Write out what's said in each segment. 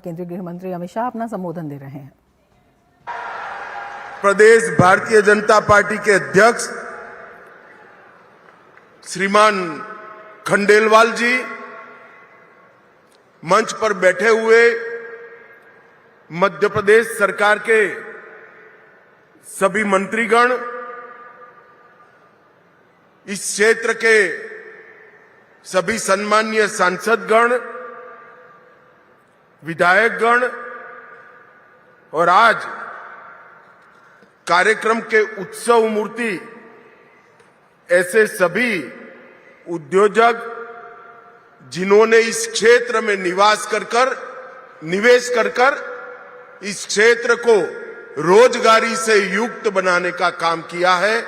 केंद्रीय गृह मंत्री अमित शाह अपना संबोधन दे रहे हैं। प्रदेश भारतीय जनता पार्टी के अध्यक्ष श्रीमान खंडेलवाल जी, मंच पर बैठे हुए मध्य प्रदेश सरकार के सभी मंत्रीगण, इस क्षेत्र के सभी सम्मानीय सांसदगण, विधायकगण और आज कार्यक्रम के उत्सव मूर्ति ऐसे सभी उद्योजक जिन्होंने इस क्षेत्र में निवेश कर इस क्षेत्र को रोजगारी से युक्त बनाने का काम किया है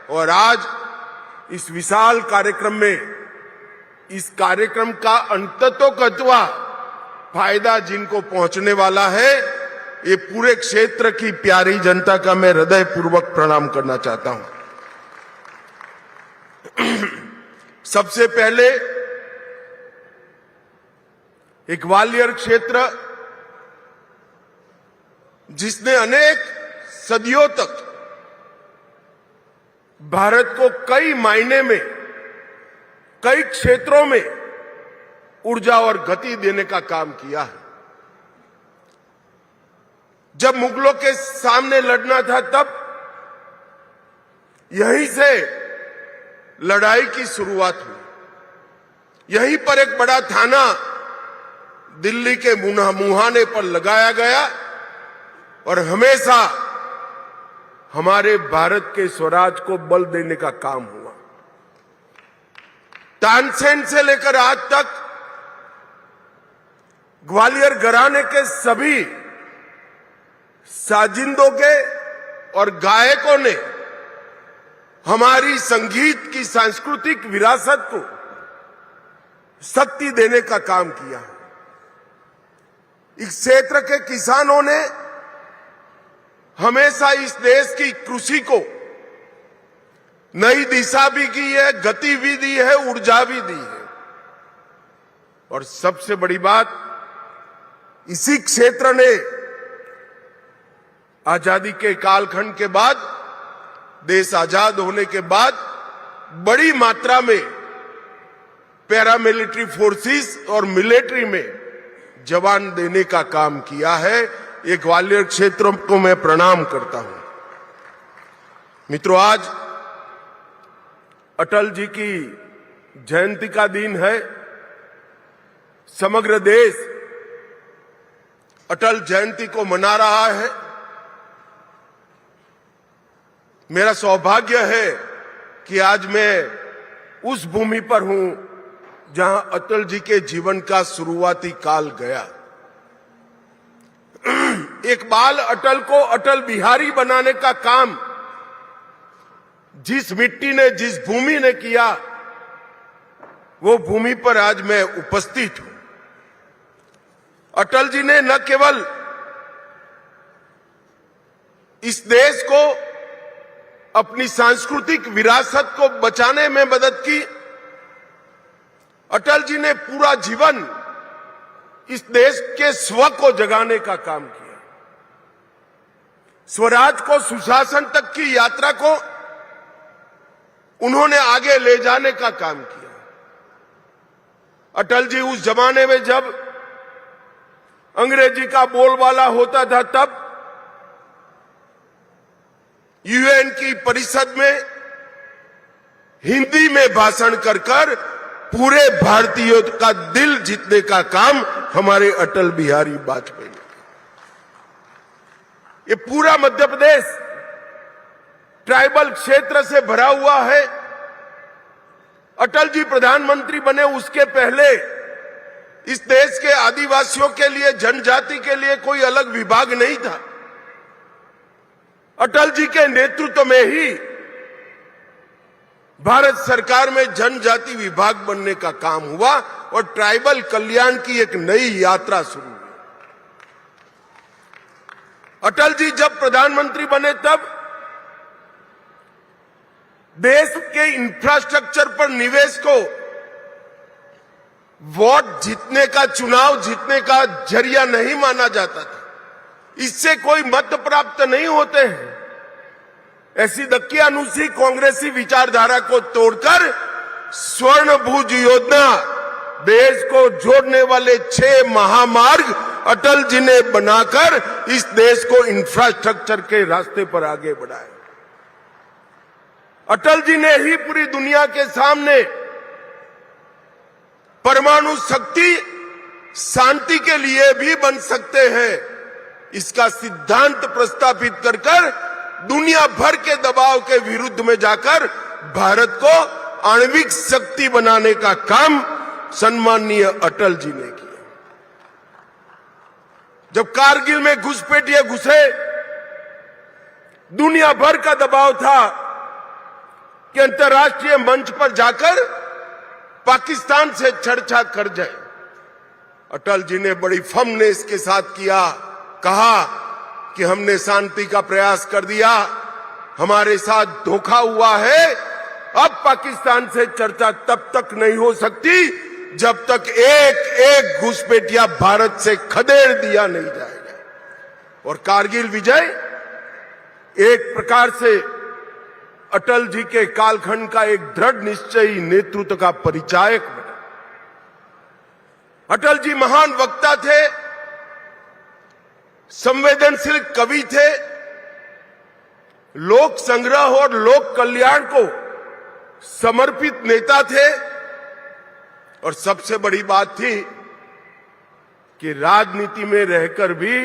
और आज इस विशाल कार्यक्रम में इस कार्यक्रम का अंततोगत्वा फायदा जिनको पहुंचने वाला है, ये पूरे क्षेत्र की प्यारी जनता का मैं हृदयपूर्वक प्रणाम करना चाहता हूं। सबसे पहले एक ग्वालियर क्षेत्र जिसने अनेक सदियों तक भारत को कई मायने में कई क्षेत्रों में ऊर्जा और गति देने का काम किया है। जब मुगलों के सामने लड़ना था तब यहीं से लड़ाई की शुरुआत हुई। यहीं पर एक बड़ा थाना दिल्ली के मुहाने पर लगाया गया और हमेशा हमारे भारत के स्वराज को बल देने का काम हुआ। तानसेन से लेकर आज तक ग्वालियर घराने के सभी साजिंदों के और गायकों ने हमारी संगीत की सांस्कृतिक विरासत को शक्ति देने का काम किया। इस क्षेत्र के किसानों ने हमेशा इस देश की कृषि को नई दिशा भी की है, गति भी दी है, ऊर्जा भी दी है। और सबसे बड़ी बात, इसी क्षेत्र ने आजादी के कालखंड के बाद, देश आजाद होने के बाद बड़ी मात्रा में पैरामिलिट्री फोर्सेस और मिलिट्री में जवान देने का काम किया है। ये ग्वालियर क्षेत्र को मैं प्रणाम करता हूं। मित्रों, आज अटल जी की जयंती का दिन है। समग्र देश अटल जयंती को मना रहा है। मेरा सौभाग्य है कि आज मैं उस भूमि पर हूं जहां अटल जी के जीवन का शुरुआती काल गया। एक बाल अटल को अटल बिहारी बनाने का काम जिस मिट्टी ने, जिस भूमि ने किया, वो भूमि पर आज मैं उपस्थित हूं। अटल जी ने न केवल इस देश को अपनी सांस्कृतिक विरासत को बचाने में मदद की, अटल जी ने पूरा जीवन इस देश के स्व को जगाने का काम किया। स्वराज को, सुशासन तक की यात्रा को उन्होंने आगे ले जाने का काम किया। अटल जी उस जमाने में जब अंग्रेजी का बोलबाला होता था, तब यूएन की परिषद में हिंदी में भाषण कर पूरे भारतीयों का दिल जीतने का काम हमारे अटल बिहारी वाजपेयी ने। ये पूरा मध्य प्रदेश ट्राइबल क्षेत्र से भरा हुआ है। अटल जी प्रधानमंत्री बने उसके पहले इस देश के आदिवासियों के लिए, जनजाति के लिए कोई अलग विभाग नहीं था। अटल जी के नेतृत्व में ही भारत सरकार में जनजाति विभाग बनने का काम हुआ और ट्राइबल कल्याण की एक नई यात्रा शुरू हुई। अटल जी जब प्रधानमंत्री बने तब देश के इंफ्रास्ट्रक्चर पर निवेश को वोट जीतने का, चुनाव जीतने का जरिया नहीं माना जाता था। इससे कोई मत प्राप्त नहीं होते हैं। ऐसी दकियानुसी कांग्रेसी विचारधारा को तोड़कर स्वर्णभुज योजना, देश को जोड़ने वाले 6 महामार्ग अटल जी ने बनाकर इस देश को इंफ्रास्ट्रक्चर के रास्ते पर आगे बढ़ाया। अटल जी ने ही पूरी दुनिया के सामने परमाणु शक्ति शांति के लिए भी बन सकते हैं, इसका सिद्धांत प्रस्तापित कर दुनिया भर के दबाव के विरुद्ध में जाकर भारत को आणविक शक्ति बनाने का काम सम्माननीय अटल जी ने किया। जब कारगिल में घुसपैठिए घुसे, दुनिया भर का दबाव था कि अंतर्राष्ट्रीय मंच पर जाकर पाकिस्तान से चर्चा कर जाए। अटल जी ने बड़ी फर्मनेस के साथ किया, कहा कि हमने शांति का प्रयास कर दिया, हमारे साथ धोखा हुआ है, अब पाकिस्तान से चर्चा तब तक नहीं हो सकती जब तक एक एक घुसपैठिया भारत से खदेड़ दिया नहीं जाएगा। और कारगिल विजय एक प्रकार से अटल जी के कालखंड का एक दृढ़ निश्चयी नेतृत्व का परिचायक बना। अटल जी महान वक्ता थे, संवेदनशील कवि थे, लोक संग्रह और लोक कल्याण को समर्पित नेता थे। और सबसे बड़ी बात थी कि राजनीति में रहकर भी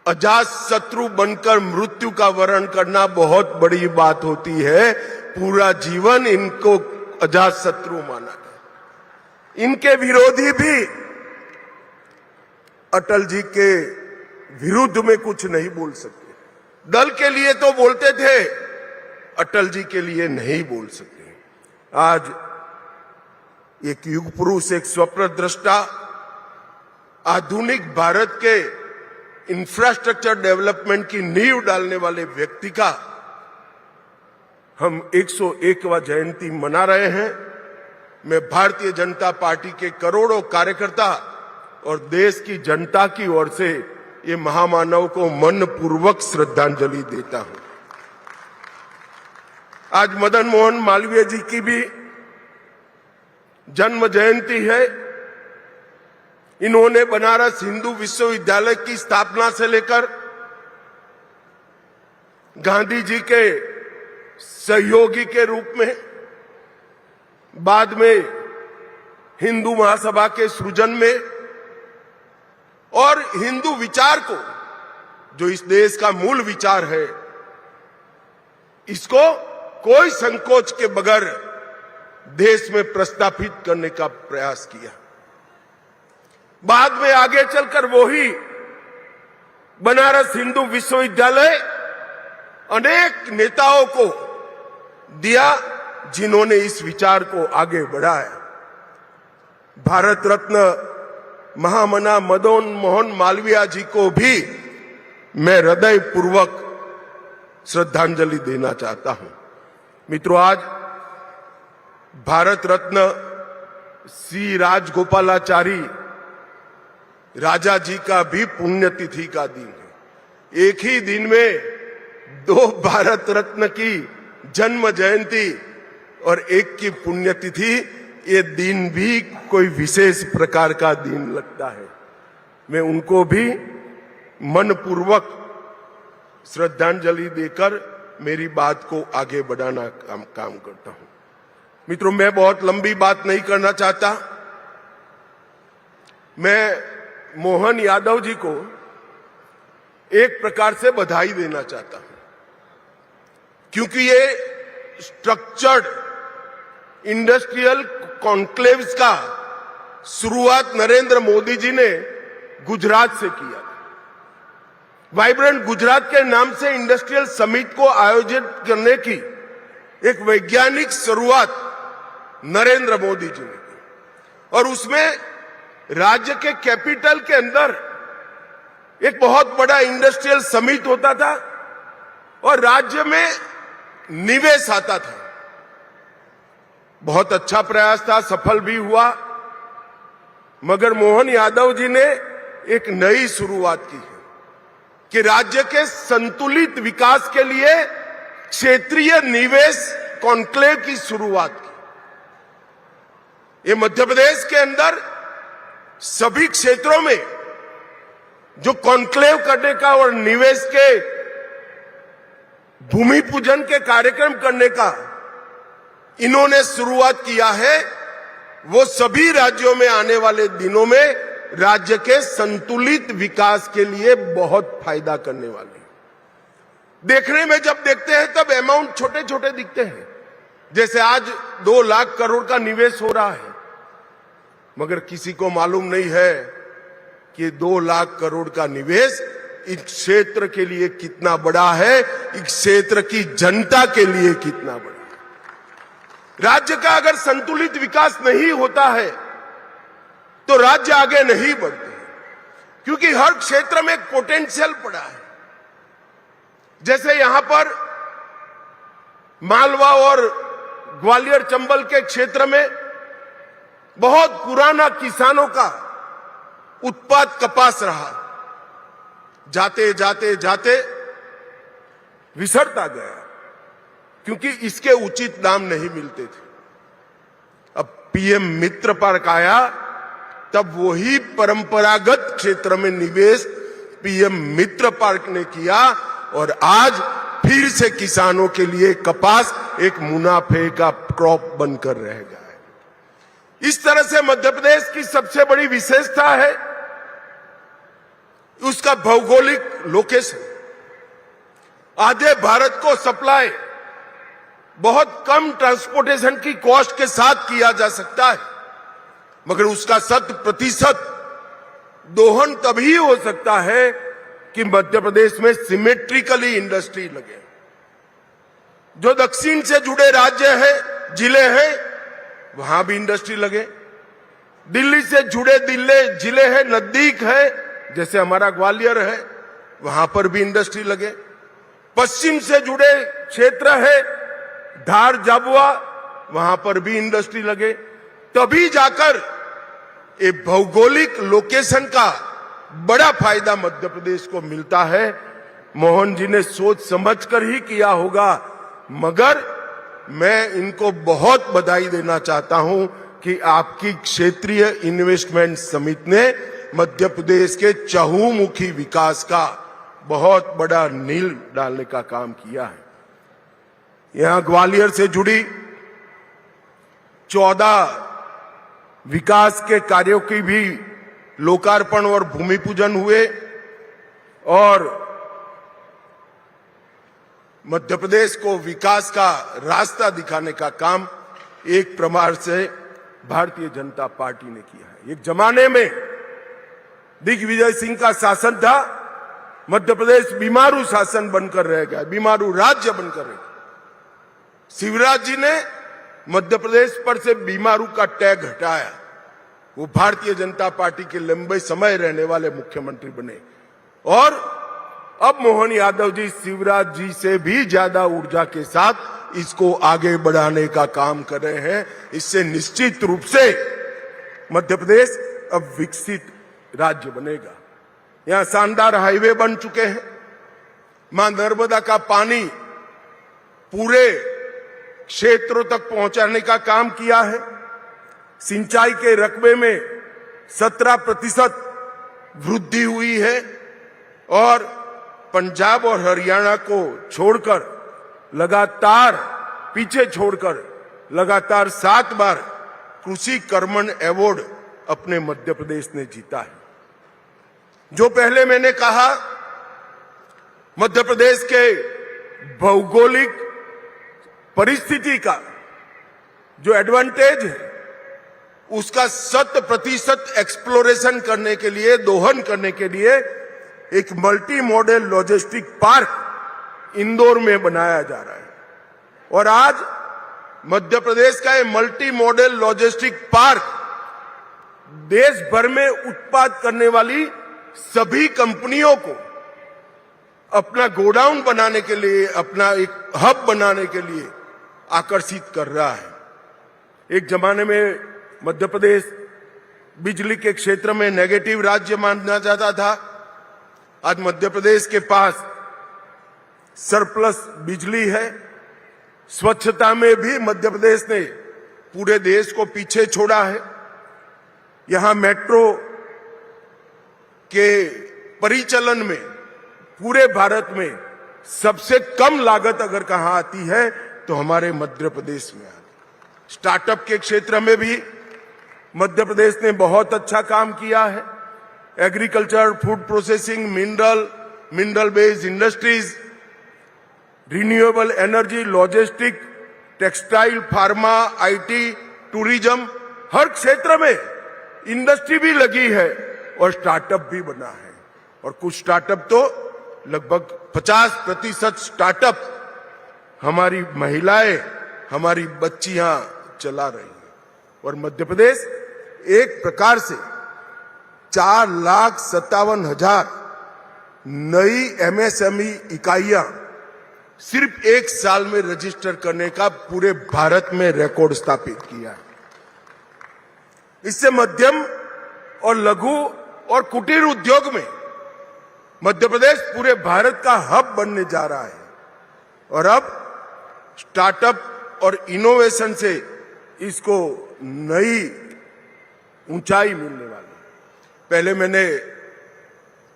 अजात शत्रु बनकर मृत्यु का वरण करना बहुत बड़ी बात होती है। पूरा जीवन इनको अजात शत्रु माना गया। इनके विरोधी भी अटल जी के विरुद्ध में कुछ नहीं बोल सकते। दल के लिए तो बोलते थे, अटल जी के लिए नहीं बोल सकते। आज एक युग पुरुष, एक स्वप्नद्रष्टा, आधुनिक भारत के इंफ्रास्ट्रक्चर डेवलपमेंट की नींव डालने वाले व्यक्ति का हम 101वां जयंती मना रहे हैं। मैं भारतीय जनता पार्टी के करोड़ों कार्यकर्ता और देश की जनता की ओर से ये महामानव को मनपूर्वक श्रद्धांजलि देता हूं। आज मदन मोहन मालवीय जी की भी जन्म जयंती है। इन्होंने बनारस हिंदू विश्वविद्यालय की स्थापना से लेकर गांधी जी के सहयोगी के रूप में, बाद में हिंदू महासभा के सृजन में, और हिंदू विचार को, जो इस देश का मूल विचार है, इसको कोई संकोच के बगैर देश में प्रस्थापित करने का प्रयास किया। बाद में आगे चलकर वही बनारस हिंदू विश्वविद्यालय अनेक नेताओं को दिया जिन्होंने इस विचार को आगे बढ़ाया। भारत रत्न महामना मदन मोहन मालवीय जी को भी मैं हृदय पूर्वक श्रद्धांजलि देना चाहता हूं। मित्रों, आज भारत रत्न सी राजगोपालाचारी राजा जी का भी पुण्यतिथि का दिन है। एक ही दिन में 2 भारत रत्न की जन्म जयंती और एक की पुण्यतिथि, ये दिन भी कोई विशेष प्रकार का दिन लगता है। मैं उनको भी मनपूर्वक श्रद्धांजलि देकर मेरी बात को आगे बढ़ाना काम करता हूं। मित्रों, मैं बहुत लंबी बात नहीं करना चाहता। मैं मोहन यादव जी को एक प्रकार से बधाई देना चाहता हूं, क्योंकि ये स्ट्रक्चर्ड इंडस्ट्रियल कॉन्क्लेव्स का शुरुआत नरेंद्र मोदी जी ने गुजरात से किया। वाइब्रेंट गुजरात के नाम से इंडस्ट्रियल समिट को आयोजित करने की एक वैज्ञानिक शुरुआत नरेंद्र मोदी जी ने की, और उसमें राज्य के कैपिटल के अंदर एक बहुत बड़ा इंडस्ट्रियल समिट होता था और राज्य में निवेश आता था। बहुत अच्छा प्रयास था, सफल भी हुआ। मगर मोहन यादव जी ने एक नई शुरुआत की है कि राज्य के संतुलित विकास के लिए क्षेत्रीय निवेश कॉन्क्लेव की शुरुआत की। ये मध्य प्रदेश के अंदर सभी क्षेत्रों में जो कॉन्क्लेव करने का और निवेश के भूमि पूजन के कार्यक्रम करने का इन्होंने शुरुआत किया है, वो सभी राज्यों में आने वाले दिनों में राज्य के संतुलित विकास के लिए बहुत फायदा करने वाले। देखने में जब देखते हैं तब अमाउंट छोटे छोटे दिखते हैं, जैसे आज 2 लाख करोड़ का निवेश हो रहा है, मगर किसी को मालूम नहीं है कि 2 लाख करोड़ का निवेश इस क्षेत्र के लिए कितना बड़ा है, इस क्षेत्र की जनता के लिए कितना बड़ा है। राज्य का अगर संतुलित विकास नहीं होता है तो राज्य आगे नहीं बढ़ते, क्योंकि हर क्षेत्र में एक पोटेंशियल पड़ा है। जैसे यहां पर मालवा और ग्वालियर चंबल के क्षेत्र में बहुत पुराना किसानों का उत्पाद कपास रहा, जाते जाते जाते विसरता गया, क्योंकि इसके उचित दाम नहीं मिलते थे। अब पीएम मित्र पार्क आया, तब वही परंपरागत क्षेत्र में निवेश पीएम मित्र पार्क ने किया और आज फिर से किसानों के लिए कपास एक मुनाफे का क्रॉप बनकर रह गया है। इस तरह से मध्य प्रदेश की सबसे बड़ी विशेषता है उसका भौगोलिक लोकेशन। आधे भारत को सप्लाई बहुत कम ट्रांसपोर्टेशन की कॉस्ट के साथ किया जा सकता है, मगर उसका 100% दोहन तभी हो सकता है कि मध्य प्रदेश में सिमेट्रिकली इंडस्ट्री लगे। जो दक्षिण से जुड़े राज्य है, जिले हैं, वहां भी इंडस्ट्री लगे। दिल्ली से जुड़े जिले हैं, नजदीक है, जैसे हमारा ग्वालियर है, वहां पर भी इंडस्ट्री लगे। पश्चिम से जुड़े क्षेत्र है, धार झाबुआ, वहां पर भी इंडस्ट्री लगे। तभी जाकर ये भौगोलिक लोकेशन का बड़ा फायदा मध्य प्रदेश को मिलता है। मोहन जी ने सोच समझकर ही किया होगा, मगर मैं इनको बहुत बधाई देना चाहता हूं कि आपकी क्षेत्रीय इन्वेस्टमेंट समिति ने मध्य प्रदेश के चहुमुखी विकास का बहुत बड़ा नींव डालने का काम किया है। यहां ग्वालियर से जुड़ी 14 विकास के कार्यों की भी लोकार्पण और भूमि पूजन हुए और मध्य प्रदेश को विकास का रास्ता दिखाने का काम एक प्रकार से भारतीय जनता पार्टी ने किया है। एक जमाने में दिग्विजय सिंह का शासन था, मध्य प्रदेश बीमारू शासन बनकर रह गया, बीमारू राज्य बनकर रह गया। शिवराज जी ने मध्य प्रदेश पर से बीमारू का टैग हटाया, वो भारतीय जनता पार्टी के लंबे समय रहने वाले मुख्यमंत्री बने और अब मोहन यादव जी शिवराज जी से भी ज्यादा ऊर्जा के साथ इसको आगे बढ़ाने का काम कर रहे हैं। इससे निश्चित रूप से मध्य प्रदेश अब विकसित राज्य बनेगा। यहां शानदार हाईवे बन चुके हैं, मां नर्मदा का पानी पूरे क्षेत्रों तक पहुंचाने का काम किया है। सिंचाई के रकबे में 17% वृद्धि हुई है और पंजाब और हरियाणा को छोड़कर लगातार पीछे छोड़कर लगातार 7 बार कृषि कर्मण अवार्ड अपने मध्य प्रदेश ने जीता है। जो पहले मैंने कहा, मध्य प्रदेश के भौगोलिक परिस्थिति का जो एडवांटेज है उसका 100% एक्सप्लोरेशन करने के लिए, दोहन करने के लिए एक multi modal logistic park Indore में बनाया जा रहा है और आज मध्य प्रदेश का ये मल्टी मॉडल लॉजिस्टिक पार्क देश भर में उत्पाद करने वाली सभी कंपनियों को अपना गोडाउन बनाने के लिए, अपना एक हब बनाने के लिए आकर्षित कर रहा है। एक जमाने में मध्य प्रदेश बिजली के क्षेत्र में नेगेटिव राज्य माना जाता था, आज मध्य प्रदेश के पास सरप्लस बिजली है। स्वच्छता में भी मध्य प्रदेश ने पूरे देश को पीछे छोड़ा है। यहां मेट्रो के परिचालन में पूरे भारत में सबसे कम लागत अगर कहां आती है तो हमारे मध्य प्रदेश में आती है। स्टार्टअप के क्षेत्र में भी मध्य प्रदेश ने बहुत अच्छा काम किया है। Agriculture, food processing, mineral based industries, renewable energy, logistic, textile, pharma, IT, tourism, हर क्षेत्र में इंडस्ट्री भी लगी है और स्टार्टअप भी बना है। और कुछ स्टार्टअप तो लगभग 50% स्टार्टअप हमारी महिलाएं, हमारी बच्चियां चला रही हैं। और मध्य प्रदेश एक प्रकार से 4,57,000 नई एमएसएमई इकाइयां सिर्फ एक साल में रजिस्टर करने का पूरे भारत में रिकॉर्ड स्थापित किया है। इससे मध्यम और लघु और कुटीर उद्योग में मध्य प्रदेश पूरे भारत का हब बनने जा रहा है। और अब स्टार्टअप और इनोवेशन से इसको नई ऊंचाई मिलने वाली है। पहले मैंने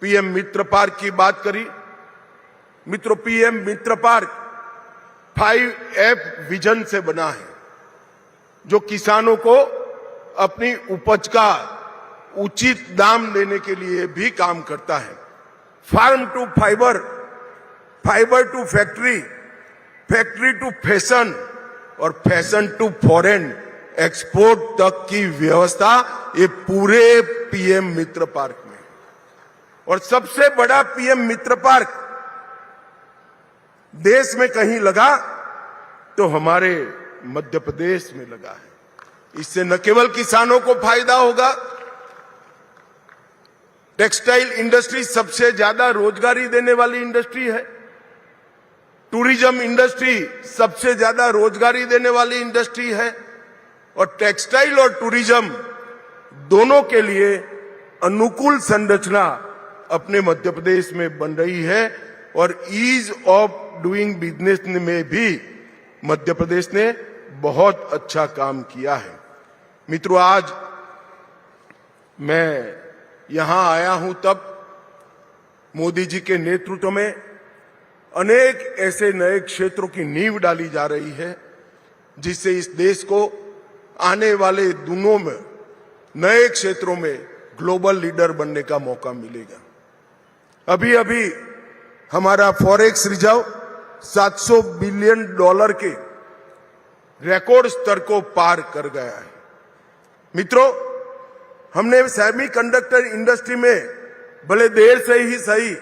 पीएम मित्र पार्क की बात करी। मित्रों, पीएम मित्र पार्क 5F विजन से बना है, जो किसानों को अपनी उपज का उचित दाम देने के लिए भी काम करता है। Farm to fibre, fibre to factory, factory to fashion और फैशन टू फॉरेन एक्सपोर्ट तक की व्यवस्था ये पूरे पीएम मित्र पार्क में। और सबसे बड़ा पीएम मित्र पार्क देश में कहीं लगा तो हमारे मध्य प्रदेश में लगा है। इससे न केवल किसानों को फायदा होगा, टेक्सटाइल इंडस्ट्री सबसे ज्यादा रोजगारी देने वाली इंडस्ट्री है। टूरिज्म इंडस्ट्री सबसे ज्यादा रोजगारी देने वाली इंडस्ट्री है। और टेक्सटाइल और टूरिज्म दोनों के लिए अनुकूल संरचना अपने मध्य प्रदेश में बन रही है। और ईज ऑफ डूइंग बिजनेस में भी मध्य प्रदेश ने बहुत अच्छा काम किया है। मित्रों, आज मैं यहां आया हूं तब मोदी जी के नेतृत्व में अनेक ऐसे नए क्षेत्रों की नींव डाली जा रही है, जिससे इस देश को आने वाले दिनों में नए क्षेत्रों में ग्लोबल लीडर बनने का मौका मिलेगा। अभी अभी हमारा फॉरेक्स रिजर्व $700 बिलियन के रिकॉर्ड स्तर को पार कर गया है। मित्रों, हमने सेमीकंडक्टर इंडस्ट्री में भले देर से ही सही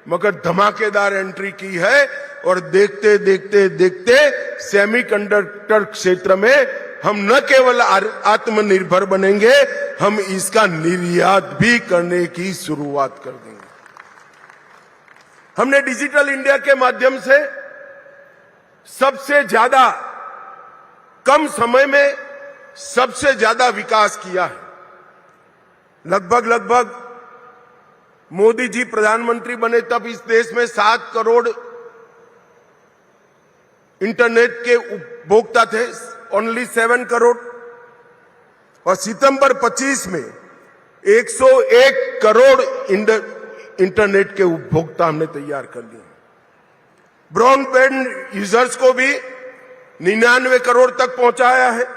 मगर धमाकेदार एंट्री की है। और देखते देखते देखते सेमीकंडक्टर क्षेत्र में हम न केवल आत्मनिर्भर बनेंगे, हम इसका निर्यात भी करने की शुरुआत कर देंगे। हमने डिजिटल इंडिया के माध्यम से सबसे ज्यादा कम समय में सबसे ज्यादा विकास किया है। लगभग मोदी जी प्रधानमंत्री बने तब इस देश में 7 करोड़ इंटरनेट के उपभोक्ता थे, ओनली 7 करोड़। और सितंबर 25 में 101 करोड़ इंटरनेट के उपभोक्ता हमने तैयार कर लिए। ब्रॉडबैंड यूजर्स को भी 99 करोड़ तक पहुंचाया है।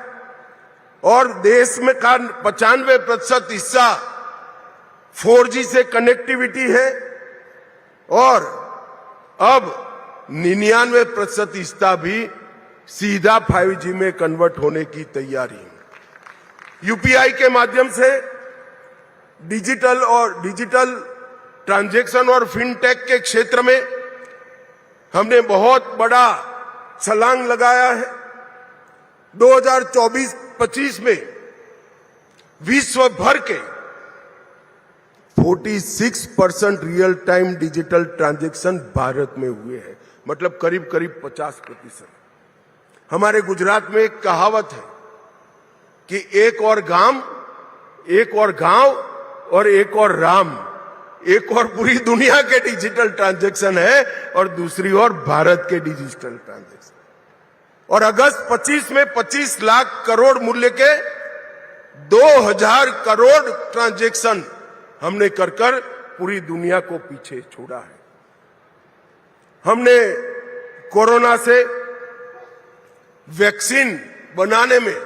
और देश में का 95% हिस्सा 4G से कनेक्टिविटी है। और अब 99% हिस्सा भी सीधा 5G में कन्वर्ट होने की तैयारी है। यूपीआई के माध्यम से डिजिटल ट्रांजैक्शन और फिनटेक के क्षेत्र में हमने बहुत बड़ा छलांग लगाया है। 2024-25 में विश्व भर के 46% real time digital transaction Bharat में हुए हैं, मतलब करीब 50%। हमारे गुजरात में एक कहावत है कि एक और गांव एक और गांव और एक और राम, एक और पूरी दुनिया के डिजिटल ट्रांजैक्शन है और दूसरी ओर भारत के डिजिटल ट्रांजैक्शन। और अगस्त 25 में 25 लाख करोड़ मूल्य के 2000 करोड़ ट्रांजैक्शन हमने कर पूरी दुनिया को पीछे छोड़ा है। हमने कोरोना से वैक्सीन बनाने में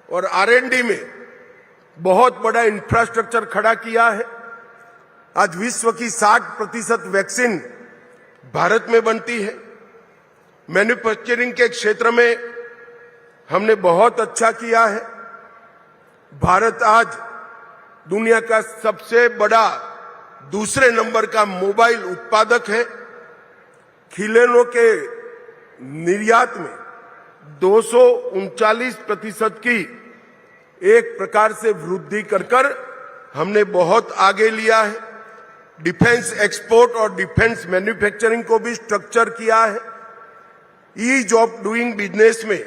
और R&D में बहुत बड़ा इंफ्रास्ट्रक्चर खड़ा किया है। आज विश्व की 60% वैक्सीन भारत में बनती है। मैन्युफैक्चरिंग के क्षेत्र में हमने बहुत अच्छा किया है। भारत आज दुनिया का सबसे बड़ा दूसरे नंबर का मोबाइल उत्पादक है। खिलौनों के निर्यात में 239% की एक प्रकार से वृद्धि कर हमने बहुत आगे लिया है। डिफेंस एक्सपोर्ट और डिफेंस मैन्युफैक्चरिंग को भी स्ट्रक्चर किया है। ईज ऑफ डूइंग बिजनेस में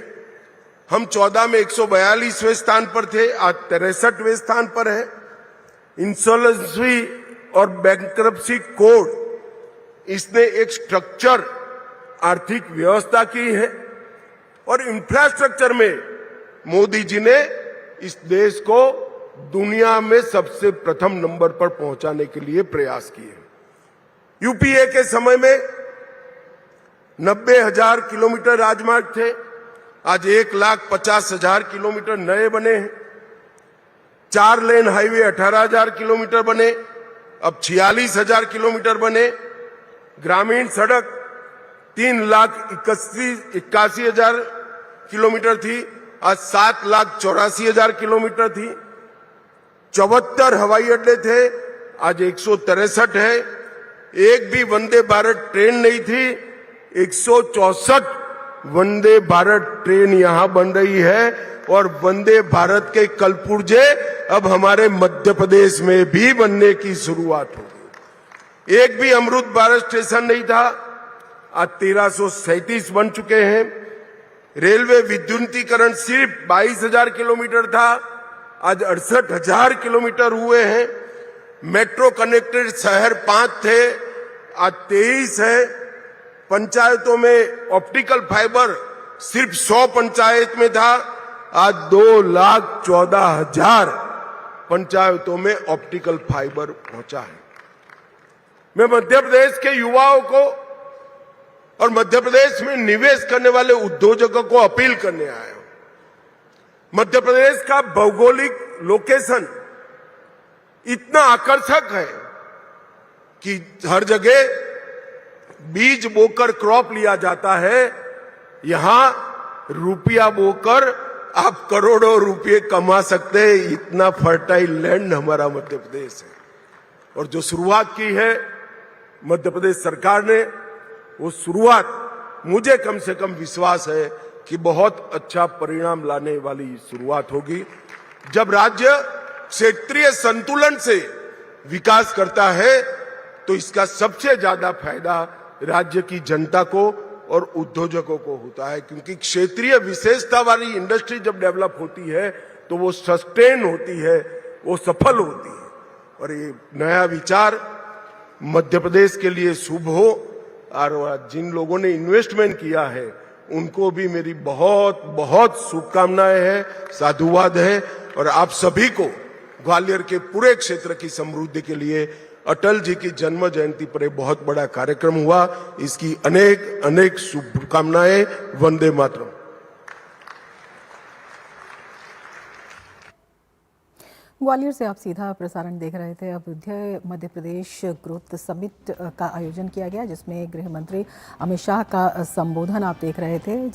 हम 14 में 142वें स्थान पर थे, आज 63वें स्थान पर है। इंसॉल्वेंसी और बैंक्रप्सी कोड, इसने एक स्ट्रक्चर आर्थिक व्यवस्था की है। और इंफ्रास्ट्रक्चर में मोदी जी ने इस देश को दुनिया में सबसे प्रथम नंबर पर पहुंचाने के लिए प्रयास किए। यूपीए के समय में 90,000 किलोमीटर राजमार्ग थे, आज 1,50,000 किलोमीटर नए बने हैं। 4 लेन हाईवे 18,000 किलोमीटर बने, अब 46,000 किलोमीटर बने। ग्रामीण सड़क 3,81,000 किलोमीटर थी, आज 7,84,000 किलोमीटर थी। 74 हवाई अड्डे थे, आज 163 है। एक भी वंदे भारत ट्रेन नहीं थी, 164 वंदे भारत ट्रेन यहां बन रही है। और वंदे भारत के कलपुर्जे अब हमारे मध्य प्रदेश में भी बनने की शुरुआत होगी। एक भी अमृत भारत स्टेशन नहीं था, आज 1337 बन चुके हैं। रेलवे विद्युतीकरण सिर्फ 22,000 किलोमीटर था, आज 68,000 किलोमीटर हुए हैं। मेट्रो कनेक्टेड शहर 5 थे, आज 23 है। पंचायतों में ऑप्टिकल फाइबर सिर्फ 100 पंचायत में था, आज 2,14,000 पंचायतों में ऑप्टिकल फाइबर पहुंचा है। मैं मध्य प्रदेश के युवाओं को और मध्य प्रदेश में निवेश करने वाले उद्योजकों को अपील करने आया हूं। मध्य प्रदेश का भौगोलिक लोकेशन इतना आकर्षक है कि हर जगह बीज बोकर क्रॉप लिया जाता है, यहां रुपया बोकर आप करोड़ों रुपए कमा सकते हैं। इतना फर्टाइल लैंड हमारा मध्य प्रदेश है। और जो शुरुआत की है मध्य प्रदेश सरकार ने, वो शुरुआत मुझे कम से कम विश्वास है कि बहुत अच्छा परिणाम लाने वाली शुरुआत होगी। जब राज्य क्षेत्रीय संतुलन से विकास करता है तो इसका सबसे ज्यादा फायदा राज्य की जनता को और उद्योजकों को होता है, क्योंकि क्षेत्रीय विशेषता वाली इंडस्ट्री जब डेवलप होती है तो वो सस्टेन होती है, वो सफल होती है। और ये नया विचार मध्य प्रदेश के लिए शुभ हो। और जिन लोगों ने इन्वेस्टमेंट किया है उनको भी मेरी बहुत बहुत शुभकामनाएं हैं, साधुवाद है। और आप सभी को ग्वालियर के पूरे क्षेत्र की समृद्धि के लिए अटल जी की जन्म जयंती पर एक बहुत बड़ा कार्यक्रम हुआ, इसकी अनेक अनेक शुभकामनाएं। वंदे मातरम। ग्वालियर से आप सीधा प्रसारण देख रहे थे। अयोध्या मध्य प्रदेश ग्रोथ समिट का आयोजन किया गया, जिसमें गृह मंत्री अमित शाह का संबोधन आप देख रहे थे।